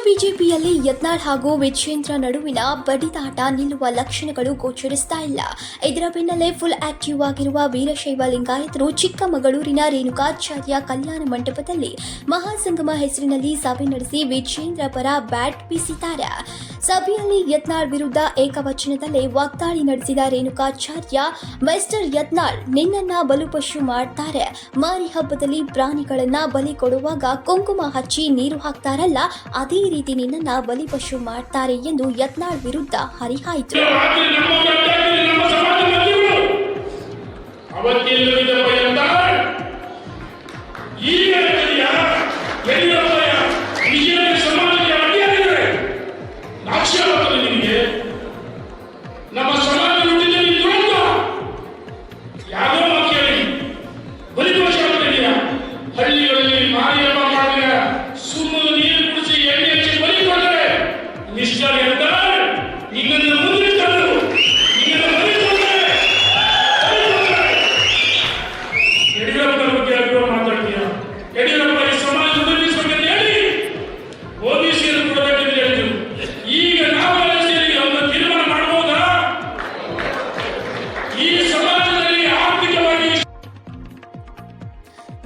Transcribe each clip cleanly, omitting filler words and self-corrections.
ಬಿಜೆಪಿಯಲ್ಲಿ ಯತ್ನಾಳ್ ಹಾಗೂ ವಿಜೇಂದ್ರ ನಡುವಿನ ಬಡಿದಾಟ ನಿಲ್ಲುವ ಲಕ್ಷಣಗಳು ಗೋಚರಿಸ್ತಾ ಇಲ್ಲ. ಇದರ ಬೆನ್ನಲ್ಲೇ ಫುಲ್ ಆಕ್ಟಿವ್ ಆಗಿರುವ ವೀರಶೈವ ಲಿಂಗಾಯತರು ಚಿಕ್ಕಮಗಳೂರಿನ ರೇಣುಕಾಚಾರ್ಯ ಕಲ್ಯಾಣ ಮಂಟಪದಲ್ಲಿ ಮಹಾಸಂಗಮ ಹೆಸರಿನಲ್ಲಿ ಸಭೆ ನಡೆಸಿ ವಿಜೇಂದ್ರ ಪರ ಬ್ಯಾಟ್ ಬೀಸಿದ್ದಾರೆ. ಸಭೆಯಲ್ಲಿ ಯತ್ನಾಳ್ ವಿರುದ್ಧ ಏಕವಚನದಲ್ಲೇ ವಾಗ್ದಾಳಿ ನಡೆಸಿದ ರೇಣುಕಾಚಾರ್ಯ, ಮಿಸ್ಟರ್ ಯತ್ನಾಳ್, ನಿನ್ನನ್ನ ಬಲಿಪಶು ಮಾಡ್ತಾರೆ. ಮಾರಿ ಹಬ್ಬದಲ್ಲಿ ಪ್ರಾಣಿಗಳನ್ನ ಬಲಿ ಕೊಡುವಾಗ ಕುಂಕುಮ ಹಚ್ಚಿ ನೀರು ಹಾಕ್ತಾರಲ್ಲ, ಅದೇ ರೀತಿ ನಿನ್ನನ್ನ ಬಲಿಪಶು ಮಾಡ್ತಾರೆ ಎಂದು ಯತ್ನಾಳ್ ವಿರುದ್ಧ ಹರಿಹಾಯ್ತು.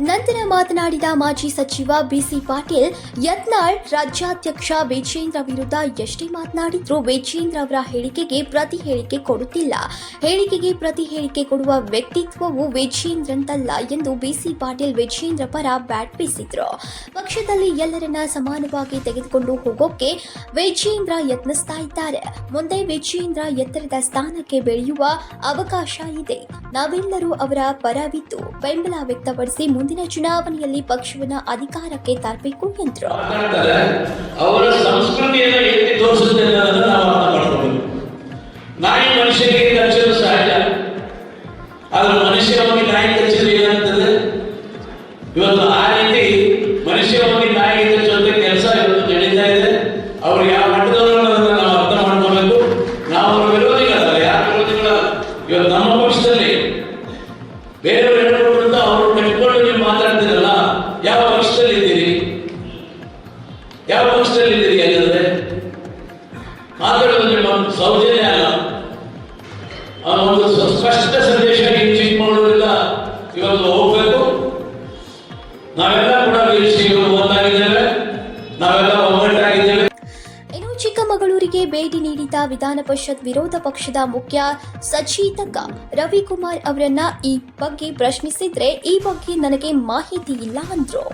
ನಂತರ ಮಾತನಾಡಿದ ಮಾಜಿ ಸಚಿವ ಬಿಸಿ ಪಾಟೀಲ್, ಯತ್ನಾಳ್ ರಾಜ್ಯಾಧ್ಯಕ್ಷ ವಿಜೇಂದ್ರ ವಿರುದ್ಧ ಎಷ್ಟೇ ಮಾತನಾಡಿದ್ರೂ ವಿಜೇಂದ್ರ ಅವರ ಹೇಳಿಕೆಗೆ ಪ್ರತಿ ಹೇಳಿಕೆ ಕೊಡುತ್ತಿಲ್ಲ. ಹೇಳಿಕೆಗೆ ಪ್ರತಿ ಹೇಳಿಕೆ ಕೊಡುವ ವ್ಯಕ್ತಿತ್ವವು ವಿಜೇಂದ್ರಂತಲ್ಲ ಎಂದು ಬಿಸಿ ಪಾಟೀಲ್ ವಿಜೇಂದ್ರ ಪರ ಬ್ಯಾಟ್ ಬೀಸಿದ್ರು. ಪಕ್ಷದಲ್ಲಿ ಎಲ್ಲರನ್ನ ಸಮಾನವಾಗಿ ತೆಗೆದುಕೊಂಡು ಹೋಗೋಕೆ ವಿಜೇಂದ್ರ ಯತ್ನಿಸ್ತಾ ಇದ್ದಾರೆ. ಮುಂದೆ ವಿಜೇಂದ್ರ ಎತ್ತರದ ಸ್ಥಾನಕ್ಕೆ ಬೆಳೆಯುವ ಅವಕಾಶ ಇದೆ. ನಾವೆಲ್ಲರೂ ಅವರ ಪರವಿದ್ದು ಬೆಂಬಲ ವ್ಯಕ್ತಪಡಿಸಿ ಮುಂದಿನ ಚುನಾವಣೆಯಲ್ಲಿ ಪಕ್ಷವನ್ನು ಅಧಿಕಾರಕ್ಕೆ ತರಬೇಕು ಎಂದರು. ಅವರ ಸಂಸ್ಕೃತಿಯನ್ನು ಎತ್ತಿ ತೋರಿಸುತ್ತೆ ಅನ್ನೋದನ್ನು ನಾವು ಅರ್ಥ ಮಾಡ್ಕೋಬೇಕು. ನಾಯಿ ಮನುಷ್ಯರಿಗೆ ಕಚ್ಚಲು ಸಹಜ, ಆದ್ರೆ ಮನುಷ್ಯರ ಬಗ್ಗೆ ನಾಯಿ ಕಚ್ಚಲು ಏನಾಗ್ತದೆ? ಇವತ್ತು ಆ ರೀತಿ ಮನುಷ್ಯರ ಬಗ್ಗೆ ನಾಯಿ ಕಚ್ಚುವಂತ ಕೆಲಸ ಇವತ್ತು ನಡೀತಾ ಇದೆ. ಅವ್ರು ಯಾವ ಮಟ್ಟದವರು ಅನ್ನೋದನ್ನ ನಾವು ಅರ್ಥ ಮಾಡ್ಕೋಬೇಕು. ನಾವು ಅವರ ವಿರೋಧಿಗಳಲ್ಲ, ಯಾರ ವಿರೋಧಿಗಳ? ಇವತ್ತು ನಮ್ಮ ಪಕ್ಷದಲ್ಲಿ ಬೇರೆಯವರು ಹೇಳ್ಕೊಟ್ಟು ಅವರು ಕಟ್ಕೊಂಡು ನೀವು ಮಾತಾಡ್ತೀರಲ್ಲ, ಯಾವ ಪಕ್ಷದಲ್ಲಿ ಇದ್ದೀರಿ? ಯಾವ ಪಕ್ಷದಲ್ಲಿ ಇದ್ದೀರಿ? ಯಾಕಂದ್ರೆ ಮಾತಾಡೋದು ನಿಮ್ಮ ಸೌಜನ್ಯ ಅಲ್ಲ. ಒಂದು ಸ್ಪಷ್ಟ ಸಂದೇಶ ಚಿಕ್ಕಮಗಳೂರಿಂದ ಇವತ್ತು ಹೋಗ್ಬೇಕು. ನಾವೆಲ್ಲ ಕೂಡ ಒಂದಾಗಿದ್ದೇವೆ, ನಾವೆಲ್ಲ ಒಗ್ಗಟ್ಟಾಗಿದ್ದೇವೆ. ಚಿಕ್ಕಮಗಳೂರಿಗೆ ಭೇಟಿ ನೀಡಿದ ವಿಧಾನ ಪರಿಷತ್ ವಿರೋಧ ಪಕ್ಷದ ಮುಖ್ಯ ಸಚೇತಕ ರವಿಕುಮಾರ್ ಅವರನ್ನ ಈ ಬಗ್ಗೆ ಪ್ರಶ್ನಿಸಿದ್ರೆ, ಈ ಬಗ್ಗೆ ನನಗೆ ಮಾಹಿತಿ ಇಲ್ಲ ಅಂದ್ರು.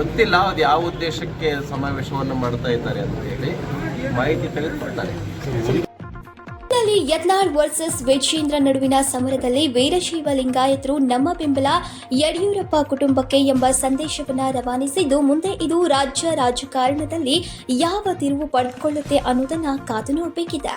ಗೊತ್ತಿಲ್ಲ ಅದು ಯಾವ ಉದ್ದೇಶಕ್ಕೆ ಸಮಾವೇಶವನ್ನು ಮಾಡ್ತಾ ಇದ್ದಾರೆ ಅಂತ ಹೇಳಿ ಮಾಹಿತಿ ತೆಗೆದುಕೊಳ್ತಾರೆ. ಯತ್ನಾಳ್ ವರ್ಸಸ್ ವಿಜೇಂದ್ರ ನಡುವಿನ ಸಮರದಲ್ಲಿ ವೀರಶೈವ ಲಿಂಗಾಯತರು ನಮ್ಮ ಬೆಂಬಲ ಯಡಿಯೂರಪ್ಪ ಕುಟುಂಬಕ್ಕೆ ಎಂಬ ಸಂದೇಶವನ್ನು ರವಾನಿಸಿದ್ದು, ಮುಂದೆ ಇದು ರಾಜ್ಯ ರಾಜಕಾರಣದಲ್ಲಿ ಯಾವ ತಿರುವು ಪಡೆದುಕೊಳ್ಳುತ್ತೆ ಅನ್ನೋದನ್ನ ಕಾದು ನೋಡಬೇಕಿದೆ.